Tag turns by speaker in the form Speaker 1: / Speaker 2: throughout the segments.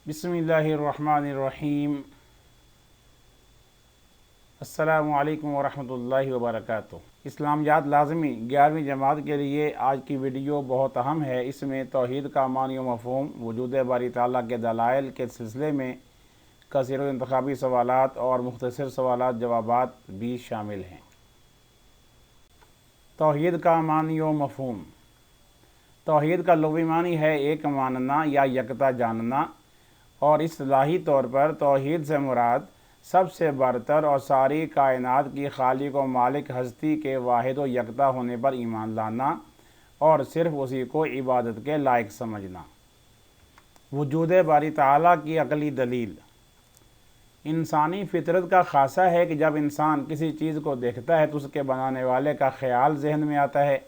Speaker 1: بسم اللہ الرحمن الرحیم۔ السلام علیکم ورحمۃ اللہ وبرکاتہ۔ اسلامیات لازمی 11ویں جماعت کے لیے آج کی ویڈیو بہت اہم ہے۔ اس میں توحید کا معنی و مفہوم، وجود باری تعالیٰ کے دلائل کے سلسلے میں کثیر انتخابی سوالات اور مختصر سوالات جوابات بھی شامل ہیں۔ توحید کا معنی و مفہوم۔ توحید کا لغوی معنی ہے ایک ماننا یا یکتا جاننا، اور اصطلاحی طور پر توحید سے مراد سب سے برتر اور ساری کائنات کی خالق و مالک ہستی کے واحد و یکتا ہونے پر ایمان لانا اور صرف اسی کو عبادت کے لائق سمجھنا۔ وجود باری تعالیٰ کی عقلی دلیل۔ انسانی فطرت کا خاصہ ہے کہ جب انسان کسی چیز کو دیکھتا ہے تو اس کے بنانے والے کا خیال ذہن میں آتا ہے۔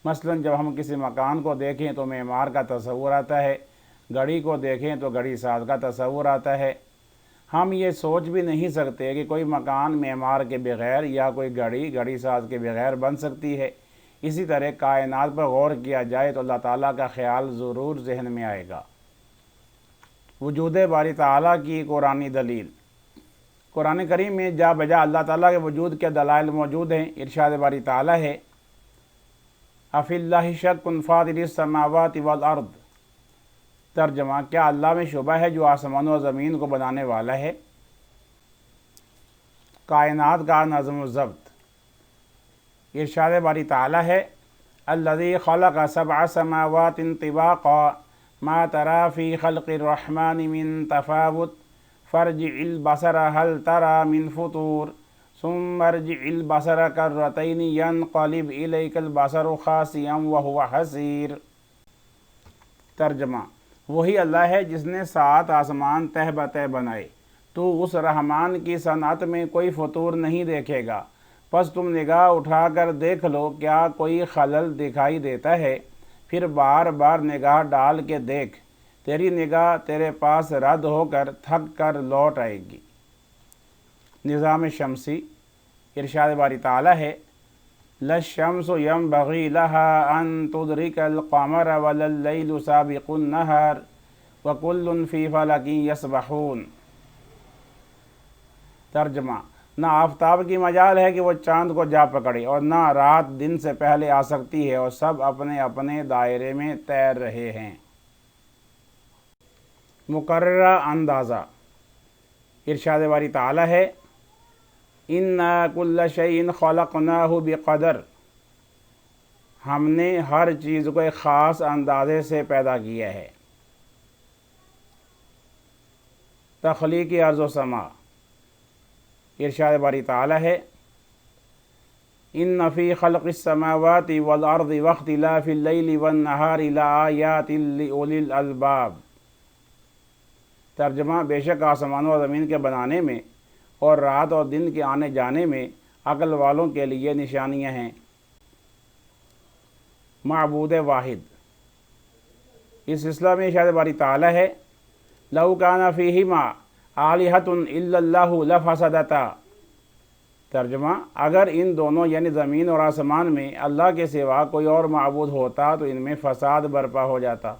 Speaker 1: مثلا جب ہم کسی مکان کو دیکھیں تو معمار کا تصور آتا ہے، گھڑی کو دیکھیں تو گھڑی ساز کا تصور آتا ہے۔ ہم یہ سوچ بھی نہیں سکتے کہ کوئی مکان معمار کے بغیر یا کوئی گھڑی ساز کے بغیر بن سکتی ہے۔ اسی طرح کائنات پر غور کیا جائے تو اللہ تعالیٰ کا خیال ضرور ذہن میں آئے گا۔ وجود باری تعالیٰ کی قرآنی دلیل۔ قرآن کریم میں جا بجا اللہ تعالیٰ کے وجود کے دلائل موجود ہیں۔ ارشاد باری تعالیٰ ہے افی اللہ شک فاطر السماوات والارض۔ ترجمہ، کیا اللہ میں شبہ ہے جو آسمانوں و زمین کو بنانے والا ہے؟ کائنات کا نظم و ضبط۔ ارشاد باری تعالیٰ ہے الذی خلق سبع سماوات طباقا ما تری فی خلق الرحمن من تفاوت فارجع البصر هل تری من فطور ثم ارجع البصر کرتین ینقلب الیک البصر خاسئا وهو حسیر۔ ترجمہ، وہی اللہ ہے جس نے 7 آسمان تہ بتہ بنائے، تو اس رحمان کی صنعت میں کوئی فطور نہیں دیکھے گا، پس تم نگاہ اٹھا کر دیکھ لو کیا کوئی خلل دکھائی دیتا ہے، پھر بار بار نگاہ ڈال کے دیکھ، تیری نگاہ تیرے پاس رد ہو کر تھک کر لوٹ آئے گی۔ نظام شمسی۔ ارشاد باری تعالیٰ ہے لا الشمس ينبغي لها أن تدرك القمر ولا الليل سابق النهار وكل في فلك يسبحون۔ ترجمہ، نہ آفتاب کی مجال ہے کہ وہ چاند کو جا پکڑے اور نہ رات دن سے پہلے آ سکتی ہے، اور سب اپنے اپنے دائرے میں تیر رہے ہیں۔ مقررہ اندازہ۔ ارشاد باری تعالیٰ ہے اِنَّا كُلَّ شَيْءٍ خَلَقْنَاهُ بِقَدَرٍ۔ ہم نے ہر چیز کو ایک خاص اندازے سے پیدا کیا ہے۔ تخلیق ارض و سما۔ ارشاد باری تعالیٰ ہے اِنَّ فِي خَلْقِ السَّمَاوَاتِ وَالْأَرْضِ وَاخْتِلَافِ اللَّيْلِ وَالنَّهَارِ لَآيَاتٍ لِأُولِي الْأَلْبَابِ۔ ترجمہ، بے شک آسمانوں و زمین کے بنانے میں اور رات اور دن کے آنے جانے میں عقل والوں کے لیے نشانیاں ہیں۔ معبود واحد۔ اس سلسلہ میں ارشاد باری تعالیٰ ہے لو کان فیہما آلہۃ الا اللہ لفسدتا۔ ترجمہ، اگر ان دونوں یعنی زمین اور آسمان میں اللہ کے سوا کوئی اور معبود ہوتا تو ان میں فساد برپا ہو جاتا۔